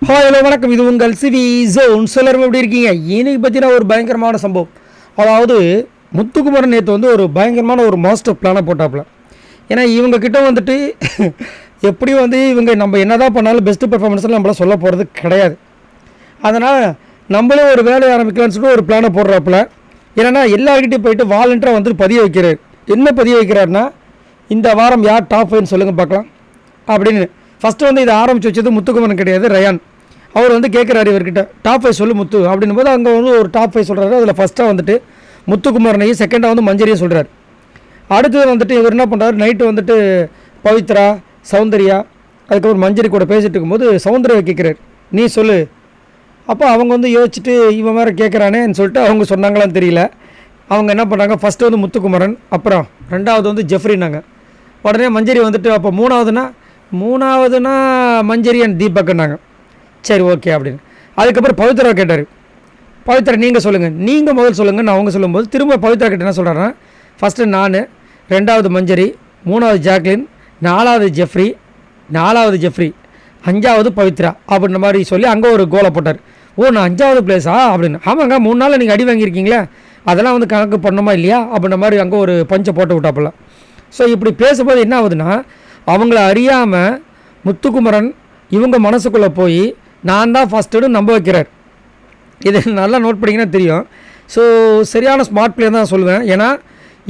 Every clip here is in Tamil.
ஹாய் ஹலோ வணக்கம். இது உங்கள் சிவி ஜோன். எல்லாரும் எப்படி இருக்கீங்க? இன்னைக்கு பற்றின ஒரு பயங்கரமான சம்பவம். அதாவது முத்துக்குமரன் நேற்று வந்து ஒரு பயங்கரமான ஒரு மாஸ்டர் பிளானை போட்டாப்புல. ஏன்னா இவங்க கிட்ட வந்துட்டு எப்படியும் வந்து இவங்க நம்ம என்ன தான் பண்ணாலும் பெஸ்ட்டு பெர்ஃபார்மன்ஸ்லாம் நம்மளால் சொல்ல போகிறது கிடையாது. அதனால் நம்மளே ஒரு வேலையை ஆரம்பிக்கலான்னு சொல்லிட்டு ஒரு பிளானை போடுறாப்புல. ஏன்னா எல்லாருக்கிட்டையும் போயிட்டு வாலண்டியராக வந்துட்டு பதிய வைக்கிறார். என்ன பதிய வைக்கிறாருன்னா, இந்த வாரம் யார் டாப் 5 சொல்லுங்கள் பார்க்கலாம் அப்படின்னு. ஃபஸ்ட்டு வந்து இதை ஆரம்பித்து வச்சது முத்துக்குமரன் கிடையாது, ரயான். அவர் வந்து கேட்குறாரு இவர்கிட்ட, டாப் 5 சொல்லு முத்து அப்படின்னும் போது அங்கே வந்து ஒரு டாப் 5 சொல்கிறாரு. அதில் ஃபஸ்ட்டாக வந்துட்டு முத்துக்குமரனையும், செகண்டாக வந்து மஞ்சரியும் சொல்கிறார். அடுத்தது வந்துட்டு இவர் என்ன பண்ணுறாரு, நைட்டு வந்துட்டு பவித்ரா, சௌந்தர்யா, அதுக்கப்புறம் மஞ்சரி கூட பேசிகிட்டு இருக்கும்போது சௌந்தர்யா கேட்குறாரு, நீ சொல்லு. அப்போ அவங்க வந்து யோசிச்சுட்டு இவன் வேறு கேட்குறானேன்னு சொல்லிட்டு அவங்க சொன்னாங்களான்னு தெரியல. அவங்க என்ன பண்ணுறாங்க, ஃபஸ்ட்டு வந்து முத்துக்குமரன், அப்புறம் ரெண்டாவது வந்து ஜெஃப்ரினாங்க. உடனே மஞ்சரி வந்துட்டு அப்போ மூணாவதுனா மஞ்சரி அண்ட் தீபக்னாங்க. சரி ஓகே அப்படின்னு. அதுக்கப்புறம் பவித்ரா கேட்டார், பவித்ரா நீங்கள் சொல்லுங்கள், நீங்கள் முதல் சொல்லுங்கள். நான் அவங்க சொல்லும்போது திரும்ப பவித்ரா கிட்ட என்ன சொல்கிறேன்னா, ஃபஸ்ட்டு நான், ரெண்டாவது மஞ்சரி, மூணாவது ஜாக்லின், நாலாவது ஜெஃப்ரி, அஞ்சாவது பவித்ரா அப்படின்ற மாதிரி சொல்லி அங்கே ஒரு கோலை போட்டார். ஓ, நான் 5வது பிளேஸா அப்படின்னு. ஆமாங்க, 3 நாளில் நீங்கள் அடி வாங்கியிருக்கீங்களே, அதெல்லாம் வந்து கணக்கு பண்ணணுமா இல்லையா அப்படின்ற மாதிரி அங்கே ஒரு பஞ்சை போட்டு விட்டாப்புல. ஸோ இப்படி பேசும்போது என்ன ஆகுதுன்னா, அவங்கள அறியாமல் முத்துக்குமரன் இவங்க மனசுக்குள்ளே போய் நான் தான் ஃபஸ்ட்டுன்னு நம்ப வைக்கிறார். இது நல்லா நோட் பண்ணிங்கன்னா தெரியும். ஸோ சரியான ஸ்மார்ட் பிளே தான் சொல்லுவேன். ஏன்னா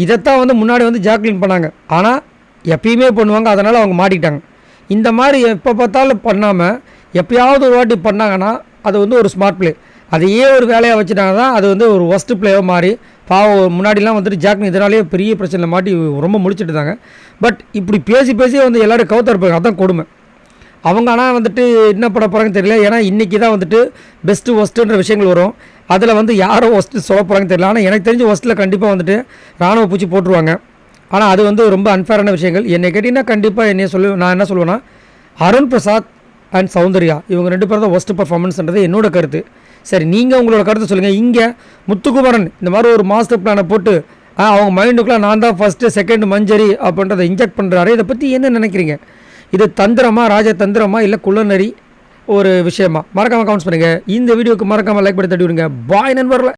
இதைத்தான் வந்து முன்னாடி வந்து ஜாக்லின் பண்ணாங்க, ஆனால் எப்பயுமே பண்ணுவாங்க, அதனால் அவங்க மாட்டிக்கிட்டாங்க. இந்த மாதிரி எப்போ பார்த்தாலும் பண்ணாமல் எப்பயாவது ஒரு வாட்டி பண்ணாங்கன்னா அது வந்து ஒரு ஸ்மார்ட் பிளே. அதையே ஒரு வேலையாக வச்சுட்டாங்க தான் அது வந்து ஒரு ஒஸ்ட்டு பிளேவாக மாறி பாவம் முன்னாடிலாம் வந்துட்டு ஜாக்லின் இதனாலேயே பெரிய பிரச்சனை மாட்டி ரொம்ப முடிச்சுட்டு இருந்தாங்க. பட் இப்படி பேசி வந்து எல்லோரும் கவுத்தா இருப்பாங்க, அதுதான் கொடுமை. அவங்க ஆனால் வந்துட்டு என்ன பண்ண போகிறாங்கன்னு தெரியல. ஏன்னா இன்றைக்கி தான் வந்துட்டு பெஸ்ட்டு ஒஸ்ட்டுன்ற விஷயங்கள் வரும். அதில் வந்து யாரோ ஒஸ்ட்டு சொல்ல போகிறாங்கன்னு தெரியல. ஆனால் எனக்கு தெரிஞ்ச ஒஸ்ட்டில் கண்டிப்பாக வந்துட்டு ராணுவ பூச்சி போட்டுருவாங்க. ஆனால் அது வந்து ரொம்ப அன்ஃபேரான விஷயங்கள். என்னை கேட்டிங்கன்னா கண்டிப்பாக நான் என்ன சொல்லுவேன்னா, அருண் பிரசாத் அண்ட் சௌந்தர்யா இவங்க 2 பேரும் தான் ஒஸ்ட்டு பர்ஃபார்மன்ஸ்ன்றது என்னோட கருத்து. சரி, நீங்கள் உங்களோட கருத்தை சொல்லுங்கள். இங்கே முத்துக்குமரன் இந்த மாதிரி ஒரு மாஸ்டர் பிளானை போட்டு அவங்க மைண்டுக்குள்ளே நான் தான் ஃபஸ்ட்டு, செகண்ட் மஞ்சரி அப்படின்றத இன்ஜெக்ட் பண்ணுறாரு. இதை பற்றி என்ன நினைக்கிறீங்க? இது தந்திரமா, ராஜதந்திரமா, இல்லை குள்ளநரி ஒரு விஷயமா? மறக்காமல் கமெண்ட்ஸ் பண்ணுங்கள். இந்த வீடியோக்கு மறக்காமல் லைக் பண்ணி தட்டி விடுங்க. பாய் நண்பர்களே.